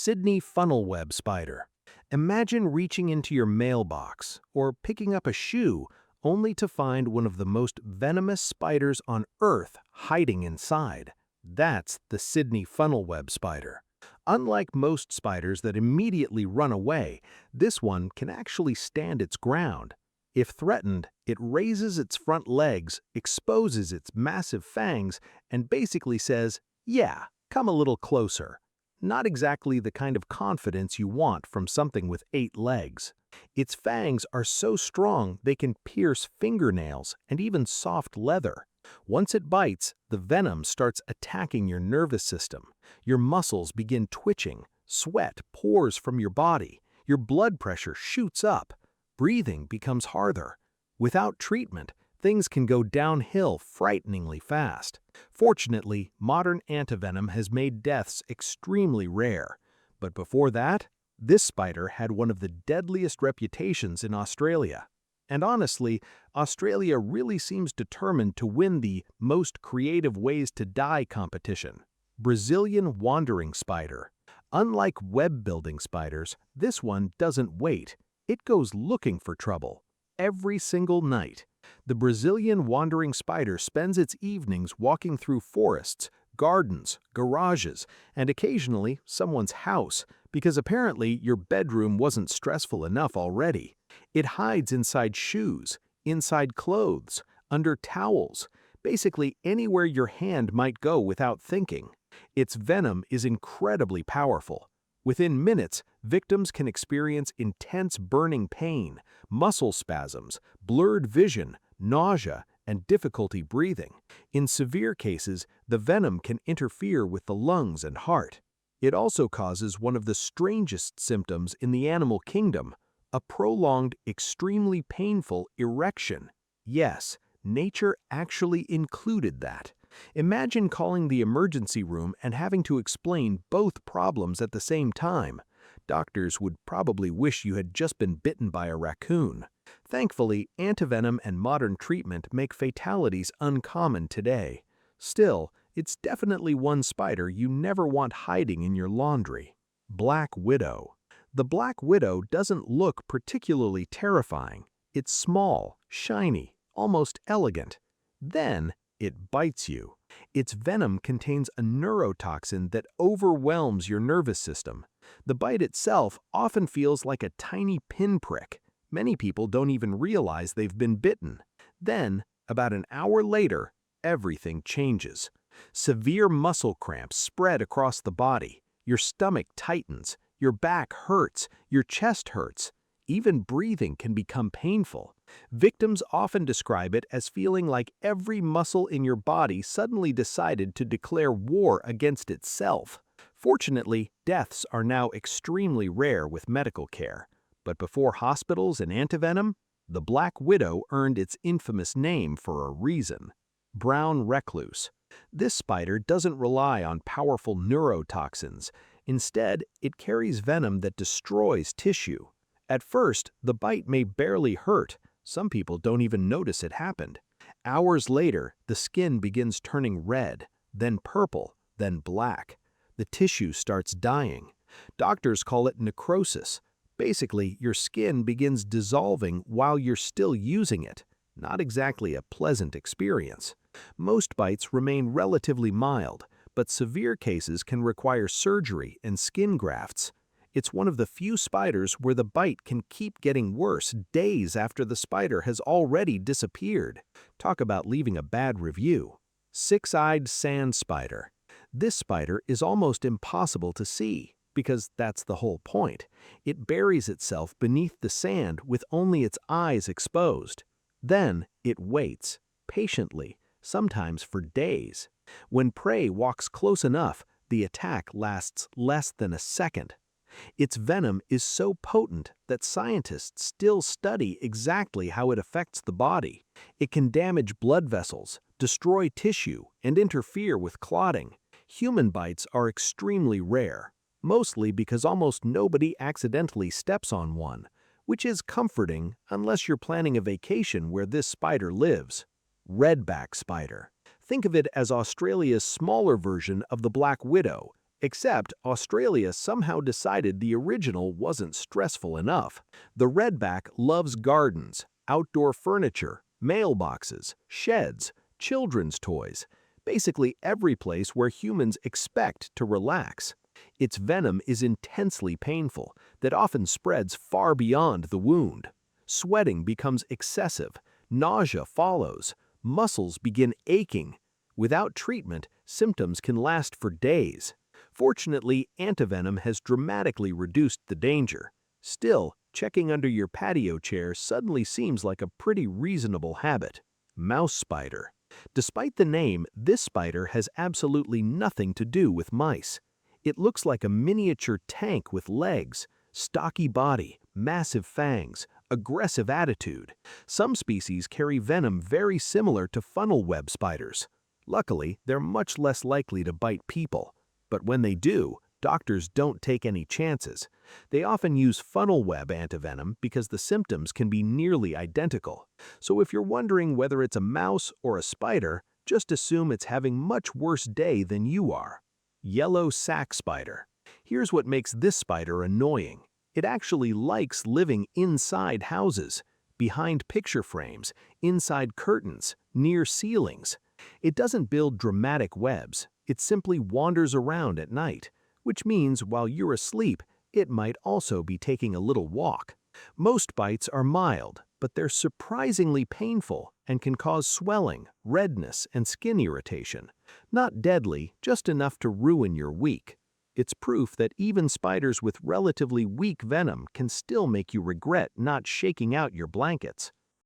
Sydney funnel-web spider. Imagine reaching into your mailbox or picking up a shoe only to find one of the most venomous spiders on Earth hiding inside. That's the Sydney funnel-web spider. Unlike most spiders that immediately run away, this one can actually stand its ground. If threatened, it raises its front legs, exposes its massive fangs, and basically says, "Yeah, come a little closer." Not exactly the kind of confidence you want from something with 8 legs. Its fangs are so strong they can pierce fingernails and even soft leather. Once it bites, the venom starts attacking your nervous system. Your muscles begin twitching, sweat pours from your body, your blood pressure shoots up, breathing becomes harder. Without treatment, things can go downhill frighteningly fast. Fortunately, modern antivenom has made deaths extremely rare. But before that, this spider had one of the deadliest reputations in Australia. And honestly, Australia really seems determined to win the most creative ways to die competition. Brazilian wandering spider. Unlike web-building spiders, this one doesn't wait. It goes looking for trouble. Every single night. The Brazilian wandering spider spends its evenings walking through forests, gardens, garages, and occasionally someone's house, because apparently your bedroom wasn't stressful enough already. It hides inside shoes, inside clothes, under towels, basically anywhere your hand might go without thinking. Its venom is incredibly powerful. Within minutes, victims can experience intense burning pain, muscle spasms, blurred vision, nausea, and difficulty breathing. In severe cases, the venom can interfere with the lungs and heart. It also causes one of the strangest symptoms in the animal kingdom, a prolonged, extremely painful erection. Yes, nature actually included that. Imagine calling the emergency room and having to explain both problems at the same time. Doctors would probably wish you had just been bitten by a raccoon. Thankfully, antivenom and modern treatment make fatalities uncommon today. Still, it's definitely one spider you never want hiding in your laundry. Black widow. The black widow doesn't look particularly terrifying. It's small, shiny, almost elegant. Then, it bites you. Its venom contains a neurotoxin that overwhelms your nervous system. The bite itself often feels like a tiny pinprick. Many people don't even realize they've been bitten. Then, about an hour later, everything changes. Severe muscle cramps spread across the body. Your stomach tightens. Your back hurts. Your chest hurts. Even breathing can become painful. Victims often describe it as feeling like every muscle in your body suddenly decided to declare war against itself. Fortunately, deaths are now extremely rare with medical care. But before hospitals and antivenom, the black widow earned its infamous name for a reason. Brown recluse. This spider doesn't rely on powerful neurotoxins. Instead, it carries venom that destroys tissue. At first, the bite may barely hurt. Some people don't even notice it happened. Hours later, the skin begins turning red, then purple, then black. The tissue starts dying. Doctors call it necrosis. Basically, your skin begins dissolving while you're still using it. Not exactly a pleasant experience. Most bites remain relatively mild, but severe cases can require surgery and skin grafts. It's one of the few spiders where the bite can keep getting worse days after the spider has already disappeared. Talk about leaving a bad review. Six-eyed sand spider. This spider is almost impossible to see, because that's the whole point. It buries itself beneath the sand with only its eyes exposed. Then it waits, patiently, sometimes for days. When prey walks close enough, the attack lasts less than a second. Its venom is so potent that scientists still study exactly how it affects the body. It can damage blood vessels, destroy tissue, and interfere with clotting. Human bites are extremely rare, mostly because almost nobody accidentally steps on one, which is comforting unless you're planning a vacation where this spider lives. Redback spider. Think of it as Australia's smaller version of the black widow, Except Australia somehow decided the original wasn't stressful enough. The redback loves gardens, outdoor furniture, mailboxes, sheds, children's toys, basically every place where humans expect to relax. Its venom is intensely painful, that often spreads far beyond the wound. Sweating becomes excessive, nausea follows, muscles begin aching. Without treatment, symptoms can last for days. Fortunately, antivenom has dramatically reduced the danger. Still, checking under your patio chair suddenly seems like a pretty reasonable habit. Mouse spider. Despite the name, this spider has absolutely nothing to do with mice. It looks like a miniature tank with legs, stocky body, massive fangs, aggressive attitude. Some species carry venom very similar to funnel web spiders. Luckily, they're much less likely to bite people. But when they do, doctors don't take any chances. They often use funnel web antivenom because the symptoms can be nearly identical. So if you're wondering whether it's a mouse or a spider, just assume it's having much worse day than you are. Yellow sac spider. Here's what makes this spider annoying. It actually likes living inside houses, behind picture frames, inside curtains, near ceilings. It doesn't build dramatic webs. It simply wanders around at night, which means while you're asleep, it might also be taking a little walk. Most bites are mild, but they're surprisingly painful and can cause swelling, redness, and skin irritation. Not deadly, just enough to ruin your week. It's proof that even spiders with relatively weak venom can still make you regret not shaking out your blankets.